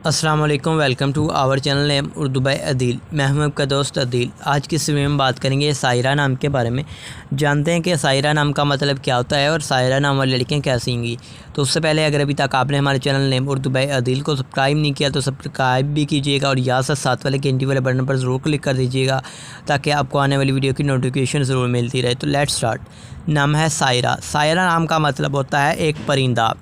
अस्सलाम वालेकुम, welcome to our channel name Urdu by Adeel. मैं हूं आपका दोस्त अदील। आज की इस वीडियो में बात करेंगे सायरा नाम के बारे में। जानते हैं कि सायरा नाम का मतलब क्या होता है और सायरा नाम वाली लड़कियां कैसी होंगी। तो उससे पहले अगर अभी तक आपने हमारे channel name Urdu by Adeel को सब्सक्राइब नहीं किया तो सब्सक्राइब भी कीजिएगा और यहाँ से साथ वाले घंटी वाले बटन पर ज़रूर क्लिक कर दीजिएगा ताकि आपको आने वाली वीडियो की नोटिफिकेशन ज़रूर मिलती रहे। तो लेट्स स्टार्ट। नाम है सायरा। सायरा नाम का मतलब होता है एक परिंदा।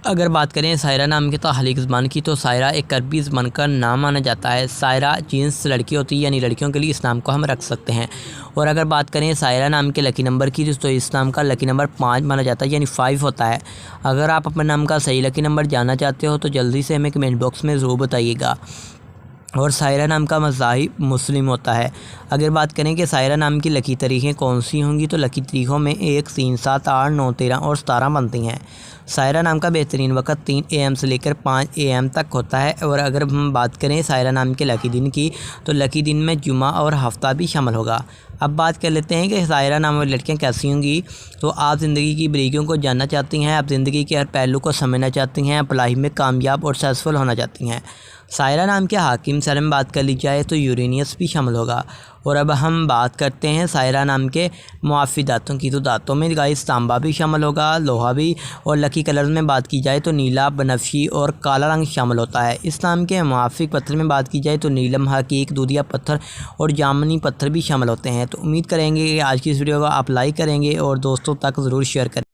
अगर बात करें सायरा नाम की ताहलीक ज़बान की तो सायरा एक अरबी ज़बान का नाम माना जाता है। सायरा जीन्स लड़की होती है, यानी लड़कियों के लिए इस नाम को हम रख सकते हैं। और अगर बात करें सायरा नाम के लकी नंबर की तो इस नाम का लकी नंबर 5 माना जाता है, यानी 5 होता है। अगर आप अपने नाम का सही लकी नंबर जानना चाहते हो तो जल्दी से हमें कमेंट बॉक्स में ज़रूर बताइएगा। और सायरा नाम का मज़ाहिब मुस्लिम होता है। अगर बात करें कि सायरा नाम की लकी तारीखें कौन सी होंगी तो लकी तारीखों में 1, 3, 7, 8, 9, 13 और 17 बनती हैं। सायरा नाम का बेहतरीन वक्त 3 AM से लेकर 5 AM तक होता है। और अगर हम बात करें सायरा नाम के लकी दिन की तो लकी दिन में जुमा और हफ्ता भी शामिल होगा। अब बात कर लेते हैं कि सायरा नाम वाली लड़कियाँ कैसी होंगी। तो आप ज़िंदगी की बारीकियों को जानना चाहती हैं, आप ज़िंदगी के हर पहलू को समझना चाहती हैं, आप लाइफ में कामयाब और सक्सेसफुल होना चाहती हैं। सायरा नाम के हाकिम सर में बात कर ली जाए तो यूरेनियस भी शामिल होगा। और अब हम बात करते हैं सायरा नाम के मुआफ़ी दांतों की। तो दांतों में गाइस तांबा भी शामिल होगा, लोहा भी। और लकी कलर में बात की जाए तो नीला, बनफशी और काला रंग शामिल होता है। इस नाम के मुआफ़िक पत्थर में बात की जाए तो नीलम, हकीक, दूधिया पत्थर और जामनी पत्थर भी शामिल होते हैं। तो उम्मीद करेंगे कि आज की इस वीडियो को आप लाइक करेंगे और दोस्तों तक ज़रूर शेयर करें।